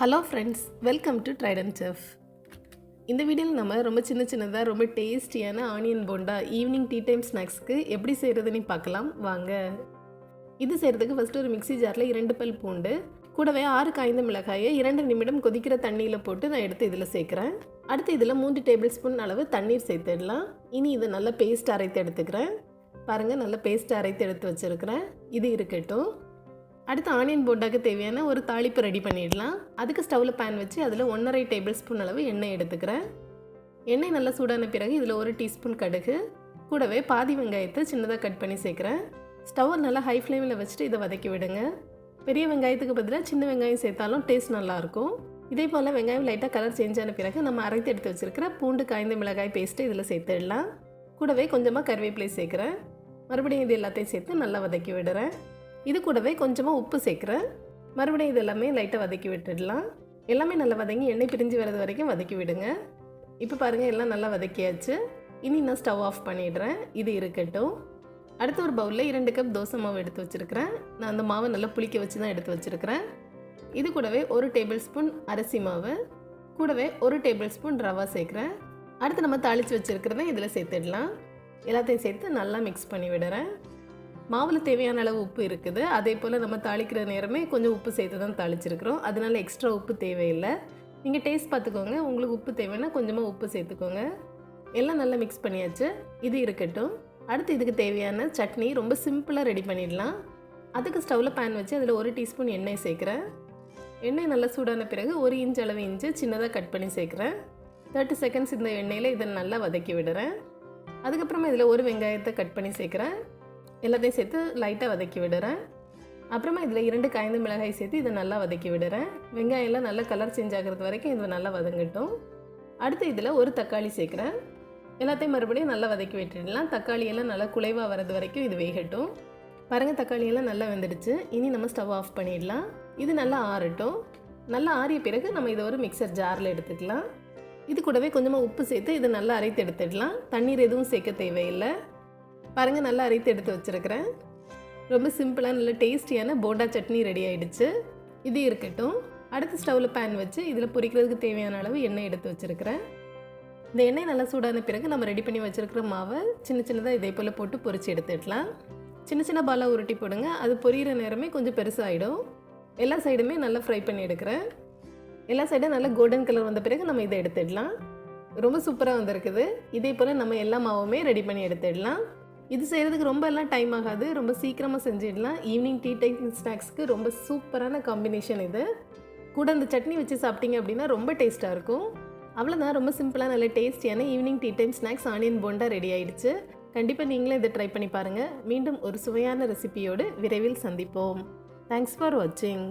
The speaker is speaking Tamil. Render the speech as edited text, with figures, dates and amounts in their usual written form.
Hello friends, welcome to Trident chef. இந்த வீடியோவில் நம்ம ரொம்ப சின்னதாக ரொம்ப டேஸ்டியான onion bonda evening tea time ஸ்நாக்ஸ்க்கு எப்படி செய்கிறதுன்னு பார்க்கலாம் வாங்க. இது செய்கிறதுக்கு ஃபஸ்ட்டு ஒரு மிக்ஸி ஜாரில் 2 பல் பூண்டு கூடவே 6 காய்ந்த மிளகாயை 2 நிமிடம் கொதிக்கிற தண்ணியில் போட்டு நான் எடுத்து இதில் சேர்க்குறேன். அடுத்து இதில் 3 டேபிள் ஸ்பூன் அளவு தண்ணீர் சேர்த்துடலாம். இனி இதை நல்லா பேஸ்ட் அரைத்து எடுத்துக்கிறேன். பாருங்கள், நல்லா பேஸ்ட் அரைத்து எடுத்து வச்சுருக்கிறேன். இது இருக்கட்டும். அடுத்து ஆனியன் போண்டாக்கு தேவையான ஒரு தாளிப்பு ரெடி பண்ணிடலாம். அதுக்கு ஸ்டவ்வில் பேன் வச்சு அதில் 1.5 டேபிள் ஸ்பூன் அளவு எண்ணெய் எடுத்துக்கிறேன். எண்ணெய் நல்லா சூடான பிறகு இதில் 1 டீஸ்பூன் கடுகு கூடவே பாதி வெங்காயத்தை சின்னதாக கட் பண்ணி சேர்க்குறேன். ஸ்டவ்வை நல்லா ஹை ஃப்ளேமில் வச்சுட்டு இதை வதக்கி விடுங்க. பெரிய வெங்காயத்துக்கு பதிலாக சின்ன வெங்காயம் சேர்த்தாலும் டேஸ்ட் நல்லாயிருக்கும். இதே போல் வெங்காயம் லைட்டாக கலர் சேஞ்ச் ஆன பிறகு நம்ம அரைத்து எடுத்து வச்சுருக்கிற பூண்டு காய்ந்த மிளகாய் பேஸ்ட்டு இதில் சேர்த்துடலாம். கூடவே கொஞ்சமாக கருவேப்பிலை சேர்க்குறேன். மறுபடியும் இது எல்லாத்தையும் சேர்த்து நல்லா வதக்கி விடுறேன். இது கூடவே கொஞ்சமாக உப்பு சேர்க்குறேன். மறுபடியும் இது எல்லாமே லைட்டாக வதக்கி விட்டுடலாம். எல்லாமே நல்லா வதங்கி எண்ணெய் பிரிஞ்சு வர்றது வரைக்கும் வதக்கி விடுங்க. இப்போ பாருங்கள், எல்லாம் நல்லா வதக்கியாச்சு. இனி நான் ஸ்டவ் ஆஃப் பண்ணிடுறேன். இது இருக்கட்டும். அடுத்த ஒரு பவுலில் 2 கப் தோசை மாவு எடுத்து வச்சுருக்கிறேன். நான் அந்த மாவை நல்லா புளிக்க வச்சு தான் எடுத்து வச்சுருக்கிறேன். இது கூடவே 1 டேபிள் ஸ்பூன் அரிசி மாவு கூடவே 1 டேபிள் ஸ்பூன் ரவா சேர்க்குறேன். அடுத்து நம்ம தாளித்து வச்சுருக்கிறத இதில் சேர்த்துடலாம். எல்லாத்தையும் சேர்த்து நல்லா மிக்ஸ் பண்ணி விடுறேன். மாவில் தேவையான அளவு உப்பு இருக்குது. அதே போல் நம்ம தாளிக்கிற நேரமே கொஞ்சம் உப்பு சேர்த்து தான் தாளிச்சிருக்கிறோம். அதனால் எக்ஸ்ட்ரா உப்பு தேவையில்லை. நீங்கள் டேஸ்ட் பார்த்துக்கோங்க. உங்களுக்கு உப்பு தேவைன்னா கொஞ்சமாக உப்பு சேர்த்துக்கோங்க. எல்லாம் நல்லா மிக்ஸ் பண்ணியாச்சு. இது இருக்கட்டும். அடுத்து இதுக்கு தேவையான சட்னி ரொம்ப சிம்பிளாக ரெடி பண்ணிடலாம். அதுக்கு ஸ்டவ்வில் பேன் வச்சு அதில் 1 டீஸ்பூன் எண்ணெய் சேர்க்குறேன். எண்ணெய் நல்லா சூடான பிறகு 1 இன்ச் அளவு இஞ்சி சின்னதாக கட் பண்ணி சேர்க்குறேன். 30 செகண்ட்ஸ் இந்த எண்ணெயில் இதை நல்லா வதக்கி விடுறேன். அதுக்கப்புறமா இதில் 1 வெங்காயத்தை கட் பண்ணி சேர்க்குறேன். எல்லாத்தையும் சேர்த்து லைட்டாக வதக்கி விடுறேன். அப்புறமா இதில் 2 காய்ந்த மிளகாய் சேர்த்து இதை நல்லா வதக்கி விடுறேன். வெங்காயம்லாம் நல்லா கலர் சேஞ்ச் ஆகிறது வரைக்கும் இது நல்லா வதங்கட்டும். அடுத்து இதில் 1 தக்காளி சேர்க்குறேன். எல்லாத்தையும் மறுபடியும் நல்லா வதக்கி விட்டுடலாம். தக்காளியெல்லாம் நல்லா குலைவாக வர்றது வரைக்கும் இது வேகட்டும். பாருங்கள், தக்காளியெல்லாம் நல்லா வெந்துடுச்சு. இனி நம்ம ஸ்டவ் ஆஃப் பண்ணிடலாம். இது நல்லா ஆறட்டும். நல்லா ஆறிய பிறகு நம்ம இதை ஒரு மிக்சர் ஜாரில் எடுத்துக்கலாம். இது கூடவே கொஞ்சமாக உப்பு சேர்த்து இதை நல்லா அரைத்து எடுத்துடலாம். தண்ணீர் எதுவும் சேர்க்க தேவையில்லை. பாருங்கள், நல்லா அரைத்து எடுத்து வச்சுருக்கிறேன். ரொம்ப சிம்பிளாக நல்ல டேஸ்டியான போண்டா சட்னி ரெடி ஆகிடுச்சு. இது இருக்கட்டும். அடுத்து ஸ்டவ்வில் பேன் வச்சு இதில் பொரிக்கிறதுக்கு தேவையான அளவு எண்ணெய் எடுத்து வச்சுருக்கிறேன். இந்த எண்ணெய் நல்லா சூடான பிறகு நம்ம ரெடி பண்ணி வச்சுருக்கிற மாவை சின்னதாக இதே போல் போட்டு பொரிச்சு எடுத்துடலாம். சின்ன பாலாக உருட்டி போடுங்க. அது பொரியிற நேரமே கொஞ்சம் பெருசாகிடும். எல்லா சைடுமே நல்லா ஃப்ரை பண்ணி எடுக்கிறேன். எல்லா சைடும் நல்லா கோல்டன் கலர் வந்த பிறகு நம்ம இதை எடுத்துடலாம். ரொம்ப சூப்பராக வந்திருக்குது. இதே போல் நம்ம எல்லா மாவுமே ரெடி பண்ணி எடுத்துடலாம். இது செய்கிறதுக்கு ரொம்ப எல்லாம் டைம் ஆகாது. ரொம்ப சீக்கிரமாக செஞ்சிடலாம். ஈவினிங் டீ டைம் ஸ்நாக்ஸ்க்கு ரொம்ப சூப்பரான காம்பினேஷன் இது. கூட இந்த சட்னி வச்சு சாப்பிட்டீங்க அப்படின்னா ரொம்ப டேஸ்ட்டாக இருக்கும். அவ்வளோதான், ரொம்ப சிம்பிளாக நல்ல டேஸ்டியான evening tea time snacks onion bonda ready ஆகிடுச்சு. கண்டிப்பாக நீங்களும் இதை ட்ரை பண்ணி பாருங்கள். மீண்டும் ஒரு சுவையான ரெசிபியோடு விரைவில் சந்திப்போம். தேங்க்ஸ் ஃபார் வாட்சிங்.